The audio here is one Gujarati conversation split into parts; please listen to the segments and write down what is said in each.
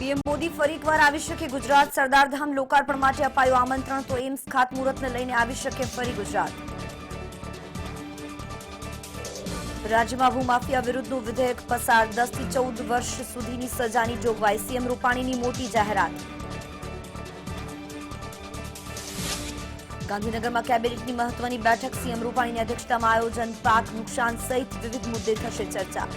પીએમ મોદી ફરી એકવાર આવી શકે ગુજરાત. સરદારધામ લોકાર્પણ માટે અપાયું આમંત્રણ, તો એમ્સ ખાતમુહૂર્તને લઈને આવી શકે ફરી ગુજરાત. રાજ્યમાં ભૂમાફિયા વિરુદ્ધનું વિધેયક પસાર, 10 થી 14 વર્ષ સુધીની સજાની જોગવાઈ. સીએમ રૂપાણીની મોટી જાહેરાત. ગાંધીનગરમાં કેબિનેટની મહત્વની બેઠક, સીએમ રૂપાણીની અધ્યક્ષતામાં આયોજન. પાક નુકસાન સહિત વિવિધ મુદ્દે થશે ચર્ચા.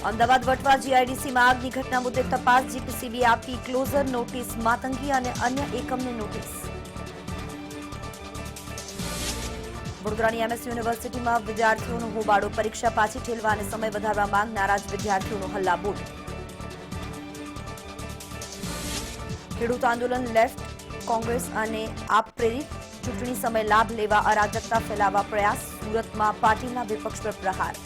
અમદાવાદ વટવા જીઆઈડીસીમાં આગની ઘટના મુદ્દે તપાસ, જીપીસીબીએ આપી ક્લોઝર નોટિસ. માતંગી અને અન્ય એકમને નોટિસ. વડોદરાની એમએસ યુનિવર્સિટીમાં વિદ્યાર્થીઓનો હોબાળો, પરીક્ષા પાછી ઠેલવા અને સમય વધારવા માંગ, નારાજ વિદ્યાર્થીઓનો હલ્લાબોલ. ખેડૂત આંદોલન લેફ્ટ, કોંગ્રેસ અને આપ પ્રેરિત, ચૂંટણી સમય લાભ લેવા અરાજકતા ફેલાવવા પ્રયાસ. સુરતમાં પાટીલના વિપક્ષ પર પ્રહાર.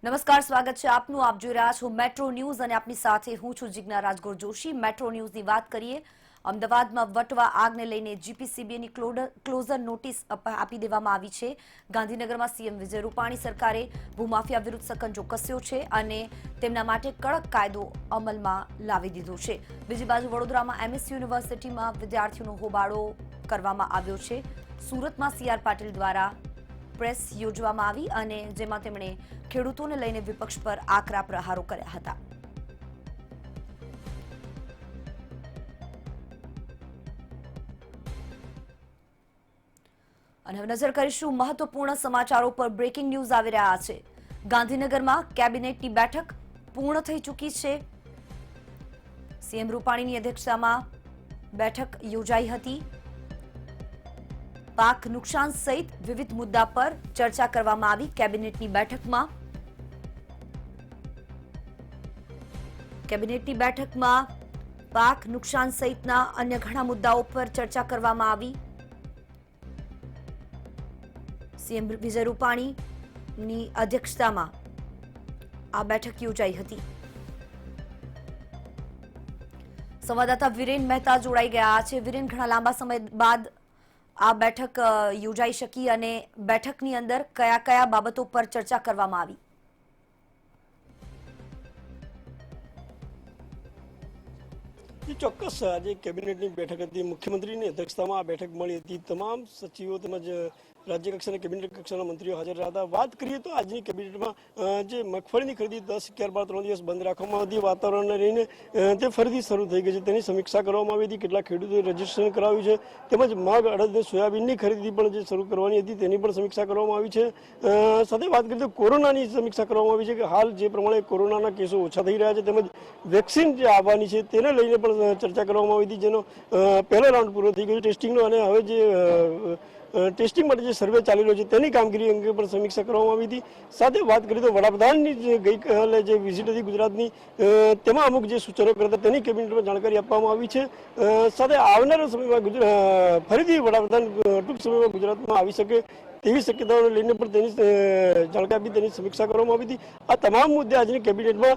નમસ્કાર, સ્વાગત છે આપનું. આપ જોઈ રહ્યા છો મેટ્રો ન્યૂઝ અને આપની સાથે હું છું જિજ્ઞા રાજગોર જોશી. મેટ્રો ન્યૂઝની વાત કરીએ. અમદાવાદમાં વટવા આગને લઈને જીપીસીબીની ક્લોઝર નોટિસ આપી દેવામાં આવી છે. ગાંધીનગરમાં સીએમ વિજય રૂપાણી સરકારે ભૂમાફિયા વિરુદ્ધ સકંજો કસ્યો છે અને તેમના માટે કડક કાયદો અમલમાં લાવી દીધો છે. બીજી બાજુ વડોદરામાં એમએસ યુનિવર્સિટીમાં વિદ્યાર્થીઓનો હોબાળો કરવામાં આવ્યો છે. સુરતમાં સીઆર પાટીલ દ્વારા પ્રેસ યોજવામાં આવી અને જેમાં તેમણે ખેડૂતોને લઈને વિપક્ષ પર આકરા પ્રહારો કર્યા હતા. અને હવે નજર કરીશું મહત્વપૂર્ણ સમાચારો પર. બ્રેકિંગ ન્યૂઝ આવી રહ્યા છે. ગાંધીનગરમાં કેબિનેટની બેઠક પૂર્ણ થઈ ચૂકી છે. સીએમ રૂપાણીની અધ્યક્ષતામાં બેઠક યોજાઈ હતી. પાક નુકસાન સહિત વિવિધ મુદ્દા પર ચર્ચા કરવામાં આવી કેબિનેટની બેઠકમાં. કેબિનેટની બેઠકમાં પાક નુકસાન સહિતના અન્ય ઘણા મુદ્દાઓ પર ચર્ચા કરવામાં આવી. સીએમ વિજય રૂપાણીની અધ્યક્ષતામાં આ બેઠક યોજાઈ હતી. સંવાદદાતા વિરેન મહેતા જોડાઈ ગયા છે. વિરેન, ઘણા લાંબા સમય બાદ આ બેઠક યોજાઈ શકી અને બેઠકની અંદર કયા કયા બાબતો પર ચર્ચા કરવામાં આવી? ચોક્કસ આજે કેબિનેટની બેઠક હતી. મુખ્યમંત્રીની અધ્યક્ષતામાં આ બેઠક મળી હતી. તમામ સચિવો તેમજ રાજ્ય કક્ષાના કેબિનેટ કક્ષાના મંત્રીઓ હાજર રહ્યા હતા. વાત કરીએ તો આજની કેબિનેટમાં જે મગફળીની ખરીદી 10, 11, 12 3 દિવસ બંધ રાખવામાં હતી, વાતાવરણને લઈને તે ફરીથી શરૂ થઈ ગઈ છે. તેની સમીક્ષા કરવામાં આવી હતી. કેટલા ખેડૂતોએ રજીસ્ટ્રેશન કરાવ્યું છે, તેમજ મગ, અડદ અને સોયાબીનની ખરીદી પણ જે શરૂ કરવાની હતી તેની પણ સમીક્ષા કરવામાં આવી છે. સાથે વાત કરીએ તો કોરોનાની સમીક્ષા કરવામાં આવી છે કે હાલ જે પ્રમાણે કોરોનાના કેસો ઓછા થઈ રહ્યા છે તેમજ વેક્સિન જે આવવાની છે તેને લઈને પણ ચર્ચા કરવામાં આવી હતી, જેનો પહેલો રાઉન્ડ પૂરો થઈ ગયો ટેસ્ટિંગનો અને હવે જે ટેસ્ટિંગ માટે જે સર્વે ચાલી રહ્યો છે તેની કામગીરી અંગે પણ સમીક્ષા કરવામાં આવી હતી. સાથે વાત કરીએ તો વડાપ્રધાનની જે ગઈકાલે જે વિઝિટ હતી ગુજરાતની, તેમાં અમુક જે સૂચનો કરતા તેની કેબિનેટમાં જાણકારી આપવામાં આવી છે. સાથે આવનારા સમયમાં ફરીથી વડાપ્રધાન ટૂંક સમયમાં ગુજરાતમાં આવી શકે તેવી શક્યતાઓને લઈને પણ તેની જાણકારી આપી, તેની સમીક્ષા કરવામાં આવી હતી. આ તમામ મુદ્દે આજની કેબિનેટમાં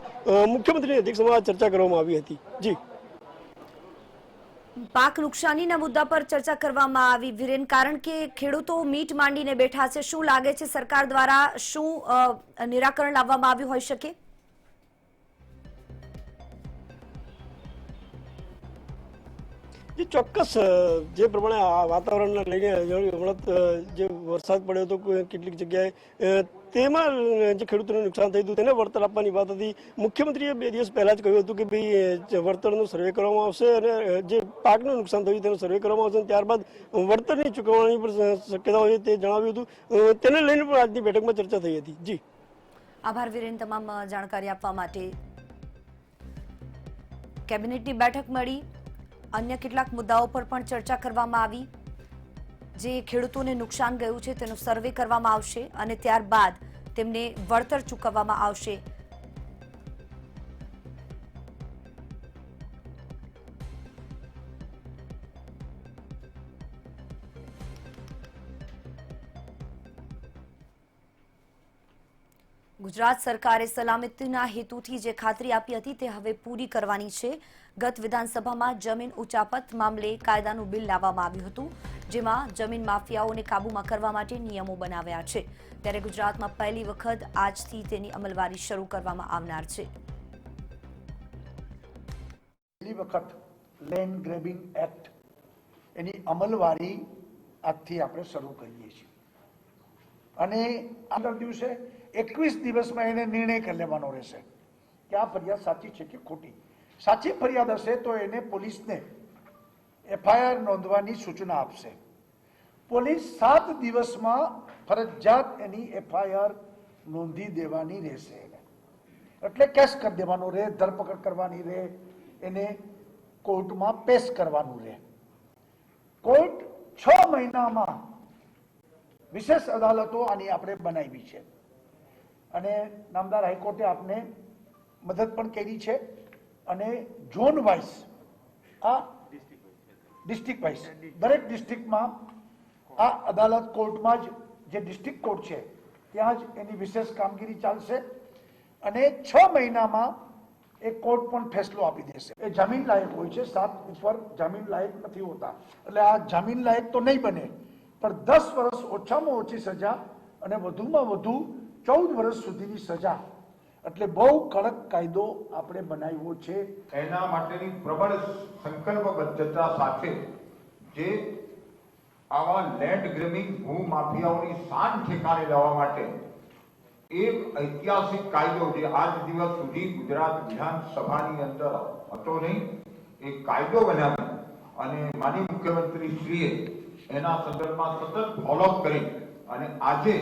મુખ્યમંત્રીની અધ્યક્ષતામાં ચર્ચા કરવામાં આવી હતી. જી, પાક નુકસાનીના મુદ્દા પર ચર્ચા કરવામાં આવી વિરેન, કારણ કે ખેડૂતો મીટ માંડીને બેઠા છે. શું લાગે છે સરકાર દ્વારા શું નિરાકરણ લાવવામાં આવ્યું હોઈ શકે? ચોક્કસ જે પ્રમાણે આ વાતાવરણને લઈને હમણાં જે વરસાદ પડ્યો હતો કેટલીક જગ્યાએ, તેમાં જે ખેડૂતોને નુકસાન થયું હતું તેને વળતર આપવાની વાત હતી. મુખ્યમંત્રીએ 2 દિવસ પહેલા જ કહ્યું હતું કે ભાઈ વળતરનો સર્વે કરવામાં આવશે અને જે પાકનું નુકસાન થયું તેનો સર્વે કરવામાં આવશે, ત્યારબાદ વળતરની ચૂકવવાની પણ શક્યતા હોય તે જણાવ્યું હતું. તેને લઈને પણ આજની બેઠકમાં ચર્ચા થઈ હતી. જી, આભાર વિરેન તમામ જાણકારી આપવા માટે. કેબિનેટની બેઠક મળી, અન્ય કેટલાક મુદ્દાઓ પર પણ ચર્ચા કરવામાં આવી. જે ખેડૂતોને નુકસાન ગયું છે તેનો સર્વે કરવામાં આવશે અને ત્યારબાદ તેમને વળતર ચૂકવવામાં આવશે. ગુજરાત સરકારે સલામતીના હેતુથી જે ખાતરી આપી હતી તે હવે પૂરી કરવાની છે। ગત વિધાનસભામાં જમીન ઉચાપત મામલે કાયદાનું બિલ લાવવામાં આવ્યું હતું, જેમાં જમીન માફિયાઓને કાબૂમાં કરવા માટે નિયમો બનાવ્યા છે। ત્યારે ગુજરાતમાં પહેલી વખત આજથી તેની અમલવારી શરૂ કરવામાં આવનાર છે। પહેલી વખત લેન્ડ ગ્રેબિંગ એક્ટ એની અમલવારી આજથી આપણે શરૂ કરીએ છીએ અને આગળ દિવસે 21 દિવસમાં એને નિર્ણય કરી લેવાનો રહેશે કે આ ફરિયાદ સાચી છે કે ખોટી। સાચી ફરિયાદ હશે તો એને પોલીસને એફઆઈઆર નોંધવાની સૂચના આપશે। પોલીસ 7 દિવસમાં ફરજિયાત એની એફઆઈઆર નોંધી દેવાની રહેશે, એટલે કેસ કરી દેવાનો રહે, ધરપકડ કરવાની રહે, એને કોર્ટમાં પેશ કરવાનું રહે। કોર્ટ 6 મહિનામાં વિશેષ અદાલતો આની આપણે બનાવી છે અને નામદાર હાઈકોર્ટે આપને મદદ પણ કરી છે અને ઝોન વાઇઝ આ ડિસ્ટ્રિક્ટ વાઇઝ દરેક ડિસ્ટ્રિક્ટમાં આ અદાલત કોર્ટમાં જ જે ડિસ્ટ્રિક્ટ કોર્ટ છે ત્યાં જ એની વિશેષ કામગીરી ચાલશે અને 6 મહિનામાં એ કોર્ટ પણ ફેસલો આપી દેશે। એ જામીન લાયક હોય છે, 7 ઉપર જામીન લાયક નથી હોતા, એટલે આ જામીન લાયક તો નહીં બને, પણ 10 વર્ષ ઓછામાં ઓછી સજા અને વધુમાં વધુ 14 વર્ષ સુધીની સજા, એટલે બહુ કડક કાયદો આપણે બનાવ્યો છે। એના માટેની પ્રબળ સંકલ્પબદ્ધતા સાથે જે આવા લેન્ડ ગ્રેબિંગ ભૂ માફિયાઓની શાન ઠેકાણે લાવવા માટે એક ઐતિહાસિક કાયદો જે આજ દિવસ સુધી ગુજરાત વિધાનસભાની અંદર હતો નહીં, એ કાયદો બનાવી અને માનનીય મુખ્યમંત્રી શ્રીએ એના સંદર્ભમાં સતત ફોલોઅપ કરી અને આજે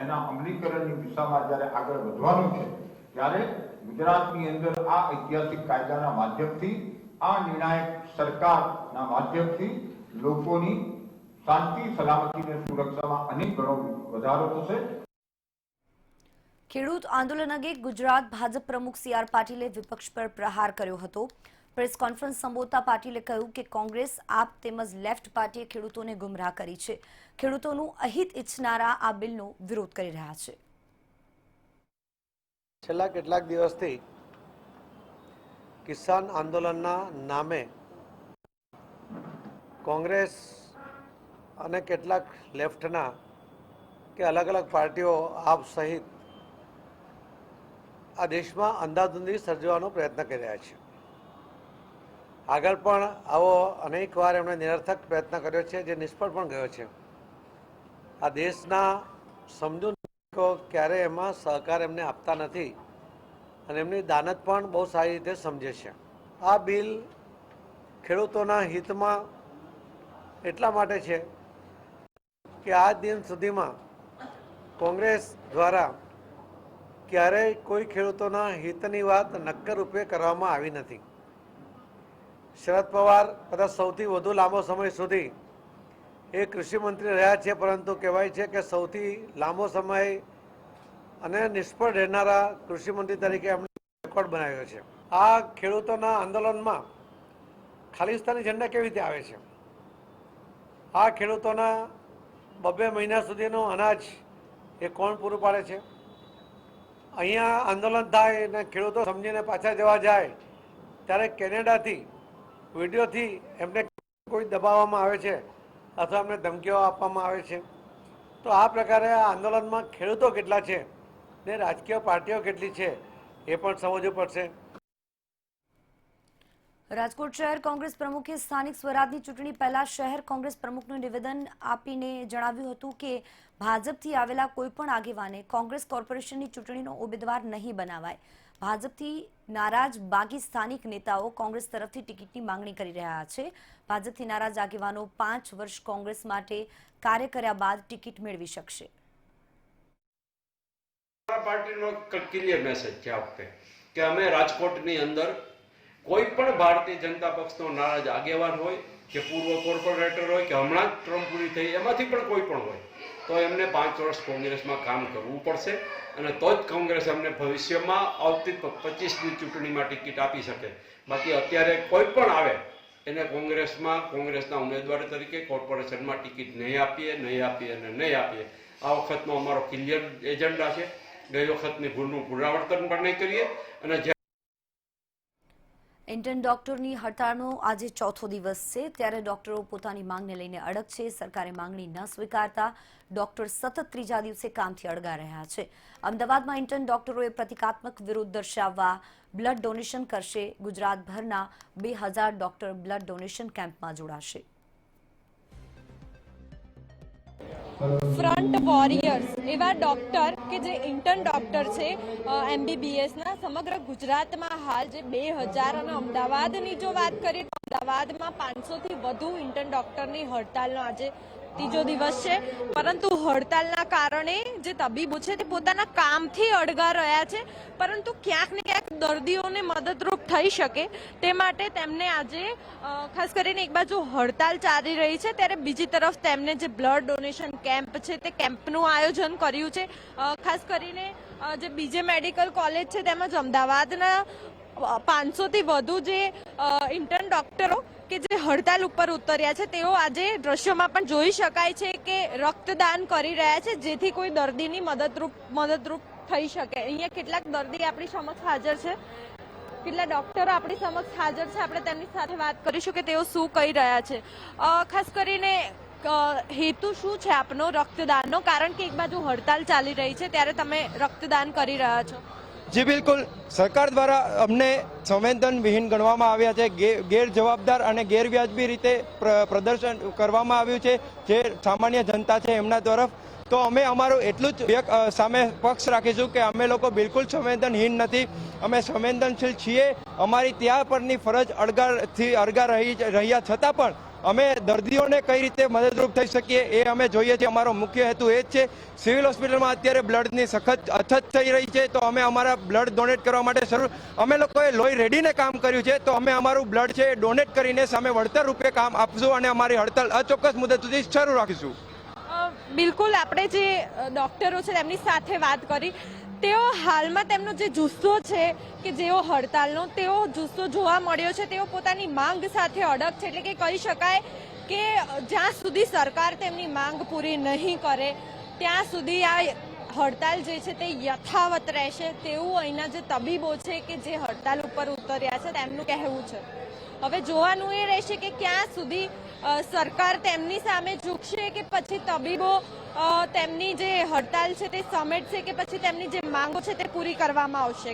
એના અમલીકરણની દિશામાં જ્યારે આગળ વધવાનું છે ત્યારે ગુજરાતની અંદર આ ઐતિહાસિક કાયદાના માધ્યમથી આ નિર્ણાયક સરકારના માધ્યમથી લોકોની શાંતિ સલામતી અને સુરક્ષામાં અનેક ગણો વધારો થશે। ખેડૂત આંદોલન અંગે ગુજરાત ભાજપ પ્રમુખ સી.આર. પાટીલે વિપક્ષ પર પ્રહાર કર્યો હતો। પ્રેસ કોન્ફરન્સ સંબોધતા પાટીલે કહ્યું કે કોંગ્રેસ, આપ તેમજ લેફ્ટ પાર્ટીએ ખેડૂતોને ગુમરાહ કરી છે। ખેડૂતોનું અહિત ઈચ્છનારા આ બિલનો વિરોધ કરી રહ્યા છે। છેલ્લા કેટલાક દિવસથી કિસાન આંદોલનના નામે કોંગ્રેસ અને કેટલાક લેફ્ટના કે અલગ અલગ પાર્ટીઓ આપ સહિત આ દેશમાં અંધાધૂંધી સર્જવાનો પ્રયત્ન કરી રહ્યા છે। આગળ પણ આવો અનેક વાર એમણે નિરર્થક પ્રયત્ન કર્યો છે, જે નિષ્ફળ પણ ગયો છે। આ દેશના સમજુ નાગરિકો ક્યારે એમાં સહકાર એમને આપતા નથી અને એમની દાનત પણ બહુ સારી રીતે સમજે છે। આ બિલ ખેડૂતોના હિતમાં એટલા માટે છે કે આજ દિન સુધીમાં કોંગ્રેસ દ્વારા ક્યારેય કોઈ ખેડૂતોના હિતની વાત નક્કર રૂપે કરવામાં આવી નથી। શરદ પવાર કદાચ સૌથી વધુ લાંબો સમય સુધી એ કૃષિ મંત્રી રહ્યા છે, પરંતુ કહેવાય છે કે સૌથી લાંબો સમય અને નિષ્ફળ રહેનારા કૃષિ મંત્રી તરીકે એમણે રેકોર્ડ બનાવ્યો છે। આ ખેડૂતોના આંદોલનમાં ખાલિસ્તાની ઝંડા કેવી રીતે આવે છે? આ ખેડૂતોના 2 મહિના સુધીનો અનાજ એ કોણ પૂરું પાડે છે? અહીંયા આંદોલન થાય અને ખેડૂતો સમજીને પાછા જવા જાય ત્યારે કેનેડાથી વિડીયોથી એમને કોઈ દબાવવામાં આવે છે અથવા એમને ધમકીઓ આપવામાં આવે છે। તો આ પ્રકારે આ આંદોલનમાં ખેડૂતો કેટલા છે ને રાજકીય પાર્ટીઓ કેટલી છે એ પણ સમજવું પડશે। રાજકોટ શહેર કોંગ્રેસ પ્રમુખે સ્થાનિક સ્વરાજની ચૂંટણી પહેલા શહેર કોંગ્રેસ પ્રમુખનું નિવેદન આપીને જણાવ્યું હતું કે ભાજપથી આવેલા કોઈપણ આગેવાને કોંગ્રેસ કોર્પોરેશનની ચૂંટણીનો ઉમેદવાર નહીં બનાવાય। ભાજપથી નારાજ બાકી સ્થાનિક નેતાઓ કોંગ્રેસ તરફથી ટિકિટની માંગણી કરી રહ્યા છે। ભાજપથી નારાજ આગેવાનો 5 વર્ષ કોંગ્રેસ માટે કાર્ય કર્યા બાદ ટિકિટ મેળવી શકશે। પાર્ટીનો ક્લિયર મેસેજ છે આ વખતે કે અમે રાજકોટની અંદર કોઈ પણ ભારતીય જનતા પક્ષનો નારાજ આગેવાન હોય કે પૂર્વ કોર્પોરેટર હોય કે હમણાં જ ટર્મ પૂરી થઈ એમાંથી પણ કોઈ પણ હોય તો એમને 5 વર્ષ કોંગ્રેસમાં કામ કરવું પડશે અને તો જ કોંગ્રેસ અમને ભવિષ્યમાં આવતી 25ની ચૂંટણીમાં ટિકિટ આપી શકે। બાકી અત્યારે કોઈ પણ આવે એને કોંગ્રેસના ઉમેદવાર તરીકે કોર્પોરેશનમાં ટિકિટ નહીં આપીએ અને નહીં આપીએ। આ વખતનો અમારો ક્લિયર એજન્ડા છે ગઈ વખતની ભૂલનું પુનરાવર્તન પણ નહીં કરીએ અને ઇન્ટર્ન ડોક્ટરની હડતાળનો આજે ચોથો દિવસ છે, ત્યારે ડોક્ટરો પોતાની માંગને લઈને અડગ છે. સરકારે માંગણી ન સ્વીકારતા ડોક્ટર સતત ત્રીજા દિવસે કામથી અળગા રહ્યા છે. અમદાવાદમાં ઇન્ટર્ન ડોક્ટરોએ પ્રતિકાત્મક વિરોધ દર્શાવવા બ્લડ ડોનેશન કરશે. ગુજરાતભરના 2000 ડોક્ટર બ્લડ ડોનેશન કેમ્પમાં જોડાશે. ફ્રન્ટ વોરિયર્સ એવા ડોક્ટર કે જે ઇન્ટર્ન ડોક્ટર છે MBBSના સમગ્ર ગુજરાતમાં હાલ જે 2000 અને અમદાવાદની જો વાત કરીએ તો અમદાવાદમાં 500થી વધુ ઇન્ટર્ન ડોક્ટરની હડતાલનો આજે ત્રીજો દિવસ છે. પરંતુ હડતાલના કારણે જે તબીબો છે તે પોતાના કામથી અળગા રહ્યા છે, પરંતુ ક્યાંક ને ક્યાંક દર્દીઓને મદદરૂપ થઈ શકે તે માટે તેમને આજે ખાસ કરીને એક બાજુ હડતાલ ચાલી રહી છે, ત્યારે બીજી તરફ તેમને જે બ્લડ ડોનેશન કેમ્પ છે તે કેમ્પનું આયોજન કર્યું છે. ખાસ કરીને જે બીજે મેડિકલ કોલેજ છે તેમજ અમદાવાદના 500થી વધુ જે ઇન્ટર્ન ડોક્ટરો કે જે હડતાલ ઉપર ઉતર્યા છે તેઓ આજે દ્રશ્યોમાં પણ જોઈ શકાય છે કે રક્તદાન કરી રહ્યા છે, જેથી કોઈ દર્દીની મદદરૂપ થઈ શકે. અહીંયા કેટલાક દર્દી આપણી સમક્ષ હાજર છે, કેટલા ડોક્ટરો આપણી સમક્ષ હાજર છે. આપણે તેમની સાથે વાત કરીશું કે તેઓ શું કહી રહ્યા છે. ખાસ કરીને હેતુ શું છે આપનો રક્તદાનનો? કારણ કે એક બાજુ હડતાલ ચાલી રહી છે ત્યારે તમે રક્તદાન કરી રહ્યા છો. જી બિલકુલ, સરકાર દ્વારા અમને સંવેદનવિહીન ગણવામાં આવ્યા છે, ગેરજવાબદાર અને ગેરવ્યાજબી રીતે પ્રદર્શન કરવામાં આવ્યું છે જે સામાન્ય જનતા છે એમના તરફ. તો અમે અમારું એટલું જ સામે પક્ષ રાખીશું કે અમે લોકો બિલકુલ સંવેદનહીન નથી, અમે સંવેદનશીલ છીએ. અમારી ત્યાં પરની ફરજ અળગા રહ્યા છતાં પણ અમે દર્દીઓને કઈ રીતે મદદરૂપ થઈ શકીએ એ અમે જોઈએ છીએ. અમારો મુખ્ય હેતુ એ જ છે. સિવિલ હોસ્પિટલમાં અત્યારે બ્લડની સખત અછત થઈ રહી છે, તો અમે અમારા બ્લડ ડોનેટ કરવા માટે અમે લોકોએ લોહી રેડીને કામ કર્યું છે, તો અમે અમારું બ્લડ છે ડોનેટ કરીને સામે વળતર રૂપે કામ આપશું અને અમારી હડતાલ અચોક્કસ મુદત સુધી શરૂ રાખીશું. બિલકુલ, આપણે જે ડોક્ટરો છે તેમની સાથે વાત કરી, તેઓ હાલમાં તેમનો જે જુસ્સો છે કે જેઓ હડતાલનો તેઓ જુસ્સો જોવા મળ્યો છે. તેઓ પોતાની માંગ સાથે અડગ છે, એટલે કે કહી શકાય કે જ્યાં સુધી સરકાર તેમની માંગ પૂરી નહીં કરે ત્યાં સુધી આ હડતાલ જે છે તે યથાવત રહેશે, તેવું અહીંના જે તબીબો છે કે જે હડતાલ ઉપર ઉતર્યા છે તેમનું કહેવું છે. હવે જોવાનું એ રહેશે કે ક્યાં સુધી સરકાર તેમની સામે ઝૂકશે કે પછી તબીબો તેમની જે હડતાલ છે તે સમેટશે કે પછી તેમની જે માંગો છે તે પૂરી કરવામાં આવશે.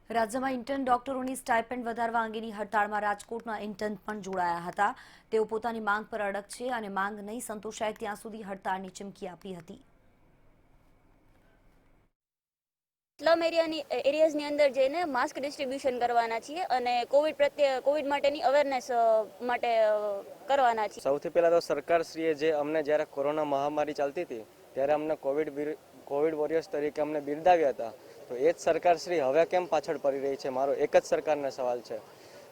રાજ્યમાં ઇન્ટર્ન ડોક્ટરોની સ્ટાઇપેન્ડ વધારવા અંગેની હડતાળમાં રાજકોટના ઇન્ટર્ન પણ જોડાયા હતા. તેઓ પોતાની માંગ પર અડગ છે અને માંગ નહીં સંતોષાય ત્યાં સુધી હડતાળની ચીમકી આપી હતી. સ્લમ એરિયાઝની અંદર જઈને માસ્ક ડિસ્ટ્રીબ્યુશન કરવાના છીએ અને કોવિડ માટેની અવેરનેસ માટે કરવાના છીએ. સૌથી પહેલાં તો સરકારશ્રીએ જે અમને જ્યારે કોરોના મહામારી ચાલતી હતી ત્યારે અમને કોવિડ વોરિયર્સ તરીકે અમને બિરદાવ્યા હતા, તો એ જ સરકારશ્રી હવે કેમ પાછળ પડી રહી છે? મારો એક જ સરકારને સવાલ છે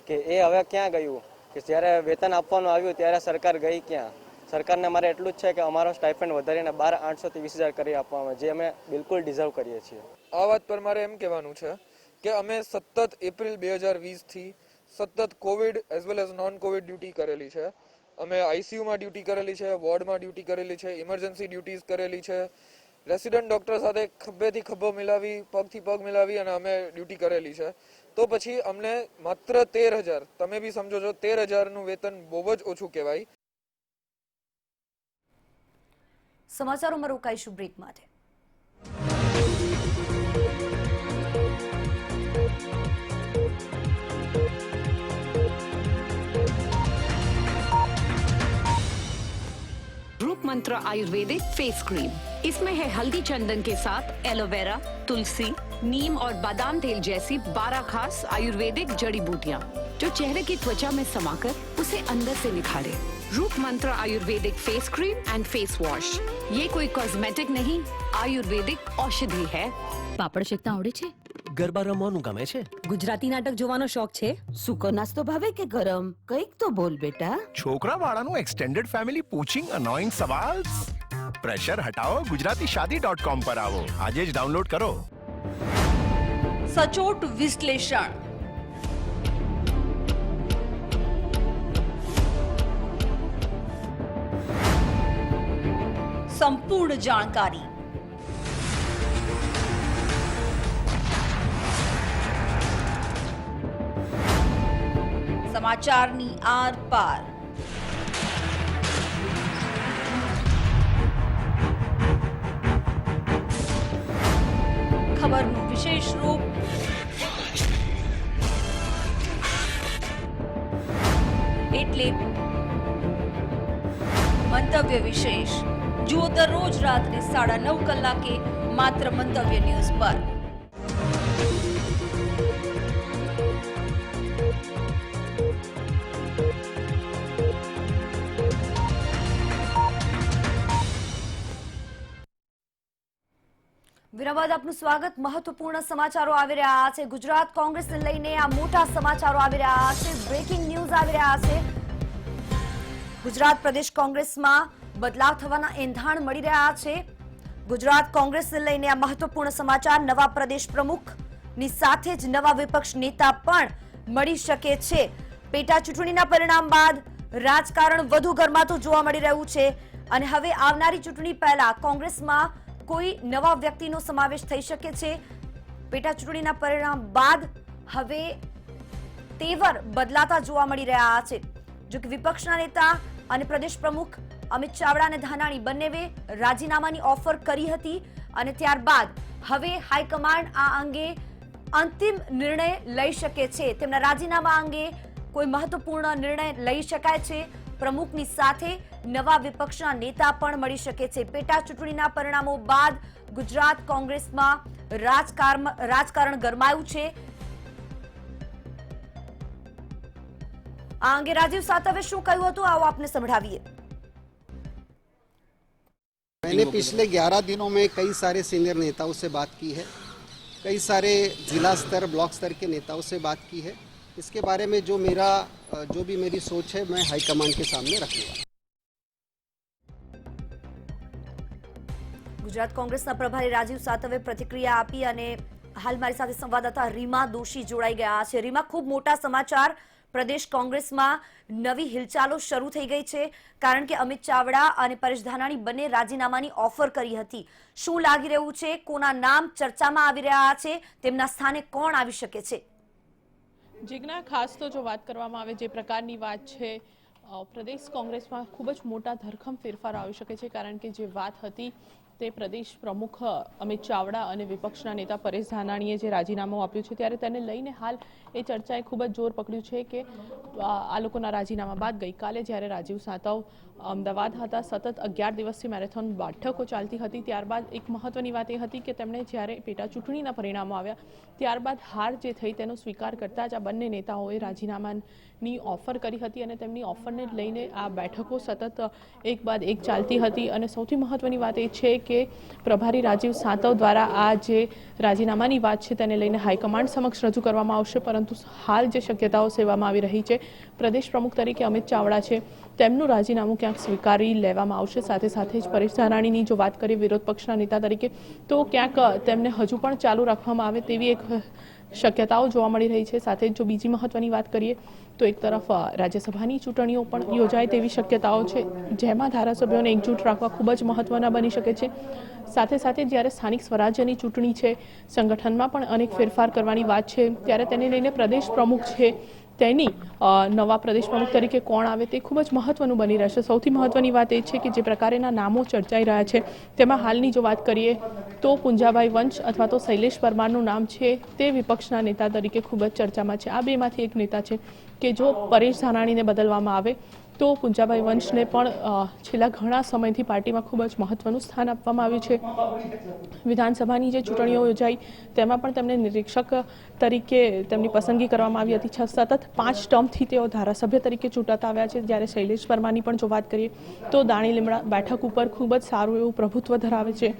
કે એ હવે ક્યાં ગયું? કે જ્યારે વેતન આપવાનું આવ્યું ત્યારે સરકાર ગઈ ક્યાં? સરકારને મારે એટલું જ છે કે અમારો સ્ટાઇપેન્ડ વધારીને 12,800 થી 20,000 કરી આપવામાં, જે અમે બિલકુલ ડિઝર્વ કરીએ છીએ. આ વાત પર મારે એમ કહેવાનું છે કે અમે સતત એપ્રિલ 2020થી સતત Covid as well as non Covid duty કરેલી છે. અમે આઈસીયુમાં ડ્યુટી કરેલી છે, વોર્ડમાં ડ્યુટી કરેલી છે, ઇમરજન્સી ડ્યુટીઝ કરેલી છે, રેસિડન્ટ ડોક્ટર સાથે ખભેથી ખભો મિલાવી, પગથી પગ મિલાવી અને અમે ડ્યુટી કરેલી છે. તો પછી અમને માત્ર 13,000, તમે બી સમજો છો 13,000નું વેતન બહુ જ ઓછું કહેવાય. સમાચારોમાં રોકાઈશું બ્રેક માટે. रूप मंत्र आयुर्वेदिक फेस क्रीम, इसमें है हल्दी चंदन के साथ एलोवेरा, तुलसी, नीम और बादाम तेल जैसी 12 खास आयुर्वेदिक जड़ी बूटियां जो चेहरे की त्वचा में समाकर उसे अंदर से निखारे. रूप मंत्र Ayurvedic face cream and face wash, ये कोई कॉस्मेटिक नहीं, आयुर्वेदिक औषधि है. પાપડ શેકતા આવડે છે? ગરબા રમવાનું ગમે છે? ગુજરાતી નાટક જોવાનો શોખ છે? સૂકો નાસ્તો ભાવે કે ગરમ? કંઈક તો બોલ બેટા. છોકરા વાળાનું એક્સટેન્ડેડ ફેમિલી પૂછિંગ અનોઇંગ સવાલ. પ્રેશર હટાઓ, ગુજરાતીશાદી.com પર આવો. આજે જ ડાઉનલોડ કરો. સચોટ વિશ્લેષણ, સંપૂર્ણ જાણકારી, સમાચારની આર પાર. ખબરનું વિશેષ રૂપ, એટલે મંતવ્ય વિશેષ. જુઓ દરરોજ રાત્રે 9:30 કલાકે માત્ર મંતવ્ય ન્યૂઝ પર. વિરામ બાદ આપનું સ્વાગત. મહત્વપૂર્ણ સમાચારો આવી રહ્યા છે. ગુજરાત કોંગ્રેસને લઈને આ મોટા સમાચારો આવી રહ્યા છે. બ્રેકિંગ ન્યૂઝ આવી રહ્યા છે. ગુજરાત પ્રદેશ કોંગ્રેસમાં બદલાવ થવાના એંધાણ મળી રહ્યા છે. ગુજરાત કોંગ્રેસને લઈને આ મહત્વપૂર્ણ સમાચાર. નવા પ્રદેશ પ્રમુખની સાથે જ નવા વિપક્ષ નેતા પણ મળી શકે છે. પેટા ચૂંટણીના પરિણામ બાદ રાજકારણ વધુ ગરમાતું જોવા મળી રહ્યું છે અને હવે આવનારી ચૂંટણી પહેલા કોંગ્રેસમાં કોઈ નવા વ્યક્તિનો સમાવેશ થઈ શકે છે. પેટા ચૂંટણીના પરિણામ બાદ હવે તેવર બદલાતા જોવા મળી રહ્યા છે. જો કે વિપક્ષના નેતા અને પ્રદેશ પ્રમુખ અમિત ચાવડા અને ધાનાણી બંનેએ રાજીનામાની ઓફર કરી હતી અને ત્યારબાદ હવે હાઈકમાન્ડ આ અંગે અંતિમ નિર્ણય લઈ શકે છે. તેમના રાજીનામા અંગે કોઈ મહત્વપૂર્ણ નિર્ણય લઈ શકાય છે. પ્રમુખની સાથે નવા વિપક્ષના નેતા પણ મળી શકે છે. પેટા ચૂંટણીના પરિણામો બાદ ગુજરાત કોંગ્રેસમાં રાજકારણ ગરમાયું છે. આ અંગે રાજીવ સાતવે શું કહ્યું હતું, આવો આપને સંભળાવીએ. मैंने पिछले 11 दिनों में कई सारे सीनियर नेताओं से बात की है, कई सारे जिला स्तर ब्लॉक स्तर के नेताओं से बात की है. इसके बारे में जो भी मेरी सोच है मैं हाईकमान के सामने रखूंगा. ગુજરાત કોંગ્રેસના પ્રભારી રાજીવ સાતવે પ્રતિક્રિયા આપી અને હાલ મારી સાથે સંવાદદાતા રીમા દોશી જોડાઈ ગયા છે. રીમા, ખૂબ મોટા સમાચાર. પ્રદેશ કોંગ્રેસમાં નવી હિલચાલો શરૂ થઈ ગઈ છે કારણ કે અમિત ચાવડા અને પરેશ ધાનાણી બંને રાજીનામાની ઓફર કરી હતી. શું લાગી રહ્યું છે? કોના નામ ચર્ચામાં આવી રહ્યા છે? તેમના સ્થાને કોણ આવી શકે છે? જીજ્ઞા, ખાસ તો જો વાત કરવામાં આવે જે પ્રકારની વાત છે, પ્રદેશ કોંગ્રેસમાં ખૂબ જ મોટા ધરખમ ફેરફાર આવી શકે છે કારણ કે જે વાત હતી તે પ્રદેશ પ્રમુખ અમિત ચાવડા અને વિપક્ષના નેતા પરેશ ધાનાણીએ જે રાજીનામું આપ્યું છે ત્યારે તેને લઈને હાલ એ ચર્ચાએ ખૂબ જ જોર પકડ્યું છે કે આ લોકોના રાજીનામા બાદ ગઈકાલે જ્યારે રાજીવ સાતવ અમદાવાદ હતા, સતત 11 દિવસથી મેરેથોન બેઠકો ચાલતી હતી, ત્યારબાદ એક મહત્વની વાત એ હતી કે તેમણે જ્યારે પેટા ચૂંટણીના પરિણામો આવ્યા ત્યારબાદ હાર જે થઈ તેનો સ્વીકાર કરતા જ આ બંને નેતાઓએ રાજીનામાની ઓફર કરી હતી અને તેમની ઓફરને લઈને આ બેઠકો સતત એક બાદ એક ચાલતી હતી. અને સૌથી મહત્વની વાત એ છે કે પ્રભારી રાજીવ સાતવ દ્વારા આ જે રાજીનામાની વાત છે તેને લઈને હાઈકમાન્ડ સમક્ષ રજૂ કરવામાં આવશે, પરંતુ હાલ જે શક્યતાઓ સેવામાં આવી રહી છે, પ્રદેશ પ્રમુખ તરીકે અમિત ચાવડા છે તેમનું રાજીનામું ક્યાંક સ્વીકારી લેવામાં આવશે. સાથે સાથે જ પરેશ ધાનાણીની જો વાત કરીએ વિરોધ પક્ષના નેતા તરીકે તો ક્યાંક તેમને હજુ પણ ચાલુ રાખવામાં આવે તેવી એક શક્યતાઓ જોવા મળી રહી છે. સાથે જો બીજી મહત્વની વાત કરીએ તો એક તરફ રાજ્યસભાની ચૂંટણીઓ પણ યોજાય તેવી શક્યતાઓ છે જેમાં ધારાસભ્યોને એકજૂટ રાખવા ખૂબ જ મહત્વના બની શકે છે. સાથે સાથે જ્યારે સ્થાનિક સ્વરાજ્યની ચૂંટણી છે, સંગઠનમાં પણ અનેક ફેરફાર કરવાની વાત છે ત્યારે તેને લઈને પ્રદેશ પ્રમુખ છે તેની નવા પ્રદેશ પ્રમુખ તરીકે કોણ આવે તે ખૂબ જ મહત્વનું બની રહેશે. સૌથી મહત્વની વાત એ છે કે જે પ્રકારેના નામો ચર્ચાઈ રહ્યા છે તેમાં હાલની જો વાત કરીએ તો પુંજાભાઈ વંશ અથવા તો શૈલેષ પરમારનું નામ છે તે વિપક્ષના નેતા તરીકે ખૂબ જ ચર્ચામાં છે. આ બેમાંથી એક નેતા છે કે જો પરેશ ધાનાણીને બદલવામાં આવે તો પુંજાભાઈ વંશને પણ છેલ્લા ઘણા સમયથી પાર્ટીમાં ખૂબ જ મહત્વનું સ્થાન આપવામાં આવ્યું છે. વિધાનસભાની જે ચૂંટણીઓ યોજાઈ તેમાં પણ તેમને નિરીક્ષક તરીકે તેમની પસંદગી કરવામાં આવી હતી. સતત 5 ટર્મથી તેઓ ધારાસભ્ય તરીકે ચૂંટાતા આવ્યા છે. જ્યારે શૈલેષ પરમારની પણ જો વાત કરીએ તો દાણી લીમડા બેઠક ઉપર ખૂબ જ સારું એવું પ્રભુત્વ ધરાવે છે.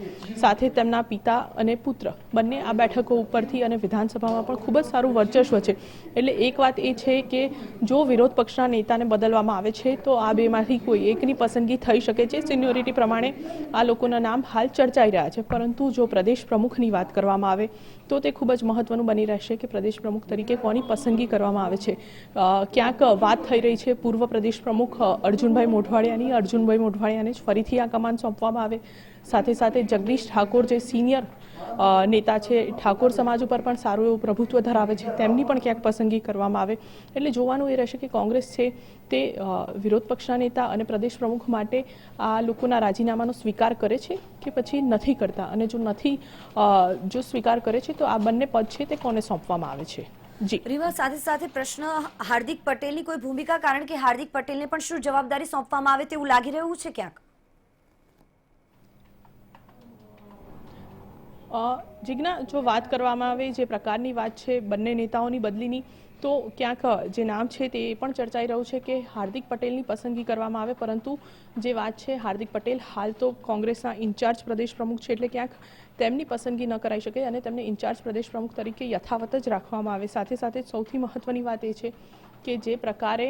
સાથે તેમના પિતા અને પુત્ર બંને આ બેઠકો ઉપરથી અને વિધાનસભામાં પણ ખૂબ જ સારું વર્ચસ્વ છે. એટલે એક વાત એ છે કે જો વિરોધ પક્ષના નેતાને બદલવામાં આવે છે છે તો આ બેમાંથી કોઈ એકની પસંદગી થઈ શકે છે. સિનિયોરિટી પ્રમાણે આ લોકોના નામ હાલ ચર્ચાઈ રહ્યા છે, પરંતુ જો પ્રદેશ પ્રમુખની વાત કરવામાં આવે તો તે ખૂબ જ મહત્વનું બની રહેશે કે પ્રદેશ પ્રમુખ તરીકે કોની પસંદગી કરવામાં આવે છે. ક્યાંક વાત થઈ રહી છે પૂર્વ પ્રદેશ પ્રમુખ અર્જુનભાઈ મોઢવાડિયાને જ ફરીથી આ કમાન સોંપવામાં આવે. સાથે સાથે જગદીશ ઠાકોર જે સિનિયર નેતા છે, ઠાકોર સમાજ ઉપર પણ સારું એવું પ્રભુત્વ ધરાવે છે, તેમની પણ ક્યાંક પસંદગી કરવામાં આવે. એટલે જોવાનું એ રહેશે કે કોંગ્રેસ છે તે વિરોધ પક્ષના નેતા અને પ્રદેશ પ્રમુખ માટે આ લોકોના રાજીનામાનો સ્વીકાર કરે છે કે પછી નથી કરતા, અને જો સ્વીકાર કરે છે તો આ બંને પદ છે તે કોને સોંપવામાં આવે છે. જી રીમા, સાથે સાથે પ્રશ્ન હાર્દિક પટેલની કોઈ ભૂમિકા, કારણ કે હાર્દિક પટેલને પણ શું જવાબદારી સોંપવામાં આવે તેવું લાગી રહ્યું છે ક્યાંક? જીજ્ઞા, જો વાત કરવામાં આવે જે પ્રકારની વાત છે બંને નેતાઓની બદલીની, તો ક્યાંક જે નામ છે તે પણ ચર્ચાઈ રહ્યું છે કે હાર્દિક પટેલની પસંદગી કરવામાં આવે, પરંતુ જે વાત છે હાર્દિક પટેલ હાલ તો કોંગ્રેસના ઇન્ચાર્જ પ્રદેશ પ્રમુખ છે, એટલે ક્યાંક તેમની પસંદગી ન કરાઈ શકે અને તેમને ઇન્ચાર્જ પ્રદેશ પ્રમુખ તરીકે યથાવત જ રાખવામાં આવે. સાથે સાથે સૌથી મહત્વની વાત એ છે કે જે પ્રકારે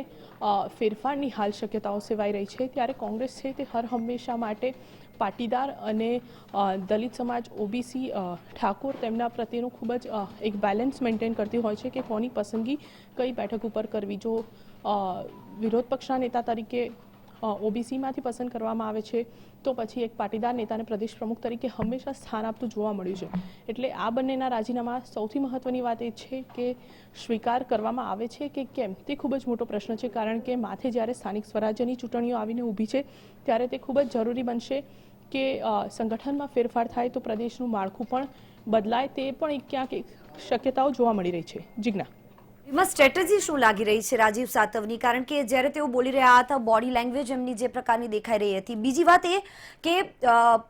ફેરફારની હાલ શક્યતાઓ સેવાઈ રહી છે, ત્યારે કોંગ્રેસ છે તે હર હંમેશા માટે પાટીદાર અને દલિત સમાજ, ઓબીસી, ઠાકોર તેમના પ્રત્યેનું ખૂબ જ એક બેલેન્સ મેન્ટેન કરતી હોય છે કે કોની પસંદગી કઈ બેઠક ઉપર કરવી. જો વિરોધ પક્ષના નેતા તરીકે ઓબીસીમાંથી પસંદ કરવામાં આવે છે તો પછી એક પાટીદાર નેતાને પ્રદેશ પ્રમુખ તરીકે હંમેશા સ્થાન આપતું જોવા મળ્યું છે. એટલે આ બંનેના રાજીનામા, સૌથી મહત્વની વાત એ છે કે સ્વીકાર કરવામાં આવે છે કે કેમ, તે ખૂબ જ મોટો પ્રશ્ન છે, કારણ કે માથે જ્યારે સ્થાનિક સ્વરાજ્યની ચૂંટણીઓ આવીને ઊભી છે ત્યારે તે ખૂબ જ જરૂરી બનશે કે સંગઠનમાં ફેરફાર થાય તો પ્રદેશનું માળખું પણ બદલાય. તે પણ એક ક્યાંક શક્યતાઓ જોવા મળી રહી છે. જીજ્ઞા, એમાં સ્ટ્રેટેજી શું લાગી રહી છે રાજીવ સાતવની, કારણ કે જ્યારે તેઓ બોલી રહ્યા હતા બોડી લેંગ્વેજ એમની જે પ્રકારની દેખાઈ રહી હતી. બીજી વાત એ કે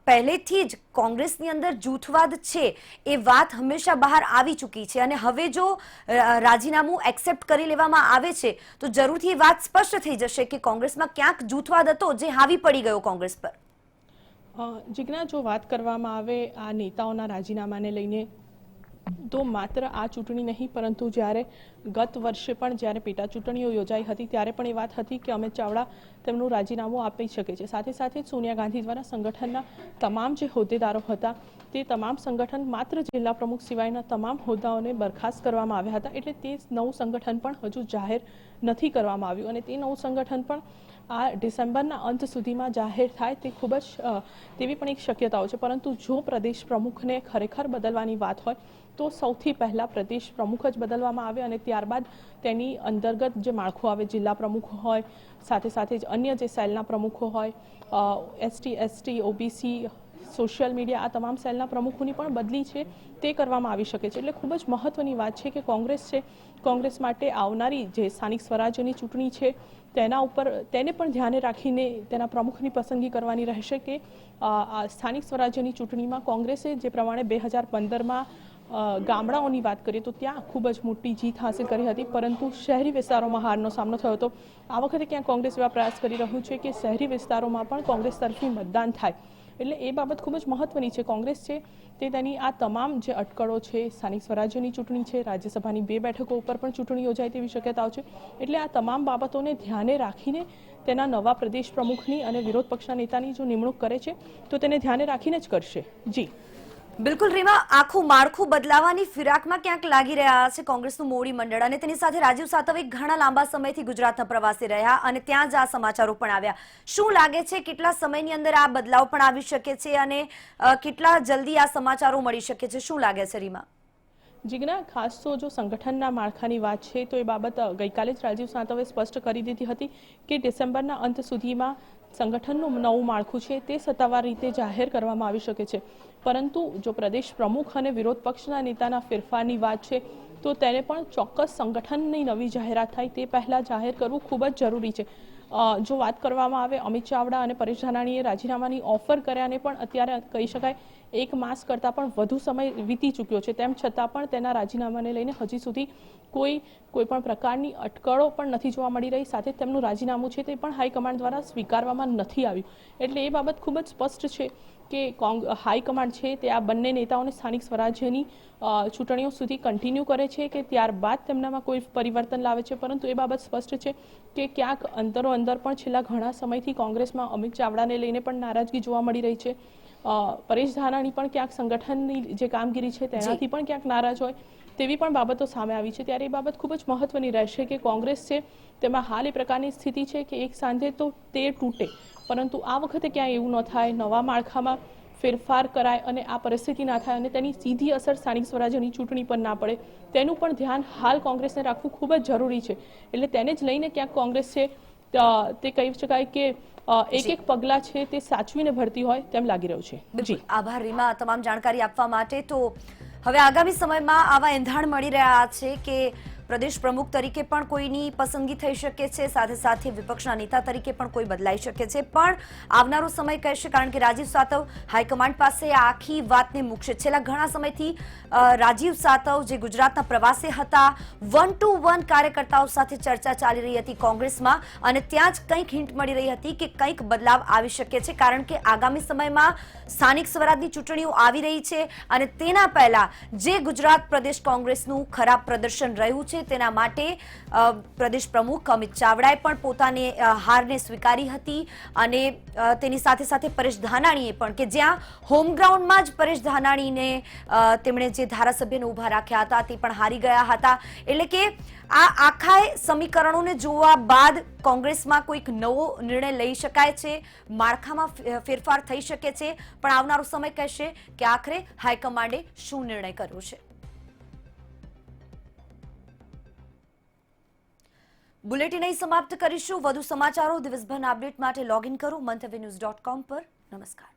પહેલેથી જ કોંગ્રેસની અંદર જૂથવાદ છે એ વાત હંમેશા બહાર આવી ચૂકી છે, અને હવે જો રાજીનામું એક્સેપ્ટ કરી લેવામાં આવે છે તો જરૂરથી એ વાત સ્પષ્ટ થઈ જશે કે કોંગ્રેસમાં ક્યાંક જૂથવાદ હતો જે હાવી પડી ગયો કોંગ્રેસ પર. જીજ્ઞા, જો વાત કરવામાં આવે આ નેતાઓના રાજીનામાને લઈને, તો માત્ર આ ચૂંટણી નહીં પરંતુ જ્યારે ગત વર્ષે પણ જ્યારે પેટા ચૂંટણીઓ યોજાઈ હતી ત્યારે પણ એ વાત હતી કે અમિત ચાવડા તેમનું રાજીનામું આપી શકે છે. સાથે સાથે સોનિયા ગાંધી દ્વારા સંગઠનના તમામ જે હોદ્દેદારો હતા તે તમામ સંગઠન માત્ર જિલ્લા પ્રમુખ સિવાયના તમામ હોદ્દાઓને બરખાસ્ત કરવામાં આવ્યા હતા. એટલે તે નવું સંગઠન પણ હજુ જાહેર નથી કરવામાં આવ્યું, અને તે નવું સંગઠન પણ આ ડિસેમ્બરના અંત સુધીમાં જાહેર થાય તે ખૂબ જ તેવી પણ એક શક્યતાઓ છે. પરંતુ જો પ્રદેશ પ્રમુખને ખરેખર બદલવાની વાત હોય તો સૌથી પહેલાં પ્રદેશ પ્રમુખ જ બદલવામાં આવે, અને ત્યારબાદ તેની અંતર્ગત જે માળખું આવે, જિલ્લા પ્રમુખ હોય, સાથે સાથે જ અન્ય જે સેલના પ્રમુખો હોય, એસટી, ઓબીસી, સોશિયલ મીડિયા, આ તમામ સેલના પ્રમુખોની પણ બદલી છે તે કરવામાં આવી શકે છે. એટલે ખૂબ જ મહત્વની વાત છે કે કોંગ્રેસ માટે આવનારી જે સ્થાનિક સ્વરાજ્યની ચૂંટણી છે તેના ઉપર તેને પણ ધ્યાને રાખીને તેના પ્રમુખની પસંદગી કરવાની રહેશે કે સ્થાનિક સ્વરાજ્યની ચૂંટણીમાં કોંગ્રેસે જે પ્રમાણે 2015માં ગામડાઓની વાત કરીએ તો ત્યાં ખૂબ જ મોટી જીત હાંસલ કરી હતી, પરંતુ શહેરી વિસ્તારોમાં હારનો સામનો થયો હતો. આ વખતે ક્યાં કોંગ્રેસ એવા પ્રયાસ કરી રહ્યું છે કે શહેરી વિસ્તારોમાં પણ કોંગ્રેસ તરફી મતદાન થાય. એટલે એ બાબત ખૂબ જ મહત્વની છે. કોંગ્રેસ છે તે તેની આ તમામ જે અટકળો છે, સ્થાનિક સ્વરાજ્યની ચૂંટણી છે, રાજ્યસભાની 2 બેઠકો ઉપર પણ ચૂંટણી યોજાય તેવી શક્યતાઓ છે. એટલે આ તમામ બાબતોને ધ્યાને રાખીને તેના નવા પ્રદેશ પ્રમુખની અને વિરોધ પક્ષના નેતાની જો નિમણૂક કરે છે તો તેને ધ્યાને રાખીને જ કરશે. જી બિલકુલ રીમા, આખું માળખું બદલાવાની ફિરાકમાં ક્યાંક લાગી રહ્યા છે કોંગ્રેસનું મોવડી મંડળ, અને તેની સાથે રાજીવ સાતવ ઘણા લાંબા સમયથી ગુજરાતના પ્રવાસે રહ્યા અને ત્યાં જ આ સમાચારો પણ આવ્યા. શું લાગે છે કેટલા સમયની અંદર આ બદલાવ પણ આવી શકે છે અને કેટલા જલ્દી આ સમાચારો મળી શકે છે? શું લાગે છે રીમા? જીજ્ઞા, ખાસ તો જો સંગઠનના માળખાની વાત છે તો એ બાબત ગઈકાલે જ રાજીવ સાતવે સ્પષ્ટ કરી દીધી હતી કે ડિસેમ્બરના અંત સુધીમાં સંગઠનનું નવું માળખું છે તે સત્તાવાર રીતે જાહેર કરવામાં આવી શકે છે. પરંતુ જો પ્રદેશ પ્રમુખ અને વિરોધ પક્ષના નેતાના ફેરફારની વાત છે તો તેને પણ ચોક્કસ સંગઠનની નવી જાહેરાત થાય તે પહેલાં જાહેર કરવું ખૂબ જ જરૂરી છે. જો વાત કરવામાં આવે, અમિત ચાવડા અને પરેશ ધાનાણીએ રાજીનામાની ઓફર કર્યાને પણ અત્યારે કહી શકાય 1 માસ કરતાં પણ વધુ સમય વીતી ચૂક્યો છે, તેમ છતાં પણ તેના રાજીનામાને લઈને હજી સુધી કોઈ પણ પ્રકારની અટકળો પણ નથી જોવા મળી રહી. સાથે તેમનું રાજીનામું છે તે પણ હાઈકમાન્ડ દ્વારા સ્વીકારવામાં નથી આવ્યું. એટલે એ બાબત ખૂબ જ સ્પષ્ટ છે કે હાઈકમાન્ડ છે તે આ બંને નેતાઓને સ્થાનિક સ્વરાજ્યની ચૂંટણીઓ સુધી કન્ટિન્યુ કરે છે કે ત્યારબાદ તેમનામાં કોઈ પરિવર્તન લાવે છે. પરંતુ એ બાબત સ્પષ્ટ છે કે ક્યાંક અંદરો અંદર પણ છેલ્લા ઘણા સમયથી કોંગ્રેસમાં અમિત ચાવડાને લઈને પણ નારાજગી જોવા મળી રહી છે. પરેશ ધાનાણી પણ ક્યાંક સંગઠનની જે કામગીરી છે તેનાથી પણ ક્યાંક નારાજ હોય તેવી પણ બાબતો સામે આવી છે. ત્યારે એ બાબત ખૂબ જ મહત્વની રહેશે કે કોંગ્રેસ છે તેમાં હાલ એ પ્રકારની સ્થિતિ છે કે એક સાંધે તો તે તૂટે, પરંતુ આ વખતે ક્યાંય એવું ન થાય, નવા માળખામાં ફેરફાર કરાય અને આ પરિસ્થિતિ ના થાય અને તેની સીધી અસર સ્થાનિક સ્વરાજ્યની ચૂંટણી પર ના પડે, તેનું પણ ધ્યાન હાલ કોંગ્રેસને રાખવું ખૂબ જ જરૂરી છે. એટલે તેને જ લઈને ક્યાંક કોંગ્રેસ છે તે કહી શકાય કે એક પગલાં છે તે સાચવીને ભરતી હોય તેમ લાગી રહ્યું છે. જી, આભાર રીમા તમામ જાણકારી આપવા માટે. તો હવે આગામી સમયમાં આવા એંધાણ મળી રહ્યા છે કે પ્રદેશ પ્રમુખ તરીકે પણ કોઈની પસંદગી થઈ શકે છે, સાથે સાથે વિપક્ષના નેતા તરીકે પણ કોઈ બદલાઈ શકે છે. પણ આવનારો સમય કહેશે, કારણ કે રાજીવ સાતવ હાઈકમાન્ડ પાસે આ આખી વાતને મૂકશે. છેલ્લા ઘણા સમયથી રાજીવ સાતવ જે ગુજરાતના પ્રવાસે હતા, 1 to 1 કાર્યકર્તાઓ સાથે ચર્ચા ચાલી રહી હતી કોંગ્રેસમાં, અને ત્યાં જ કંઈક હિન્ટ મળી રહી હતી કે કંઈક બદલાવ આવી શકે છે. કારણ કે આગામી સમયમાં સ્થાનિક સ્વરાજની ચૂંટણીઓ આવી રહી છે અને તેના પહેલા જે ગુજરાત પ્રદેશ કોંગ્રેસનું ખરાબ પ્રદર્શન રહ્યું છે તેના માટે પ્રદેશ પ્રમુખ અમિત ચાવડાએ પણ પોતાની હારને સ્વીકારી હતી અને તેની સાથે સાથે પરેશ ધાનાણીએ પણ, કે જ્યાં હોમગ્રાઉન્ડમાં જ પરેશ ધાનાણીને તેમણે જે ધારાસભ્યને ઊભા રાખ્યા હતા તે પણ હારી ગયા હતા. એટલે કે આ આખા સમીકરણોને જોવા બાદ કોંગ્રેસમાં કોઈક નવો નિર્ણય લઈ શકાય છે, માળખામાં ફેરફાર થઈ શકે છે. પણ આવનારો સમય કહેશે કે આખરે હાઈકમાન્ડે શું નિર્ણય કર્યો છે. બુલેટિન અહીં સમાપ્ત કરીશું. વધુ સમાચારો દિવસભરના અપડેટ માટે લોગિન કરો મંતવ્યન્યૂઝ.com પર. નમસ્કાર.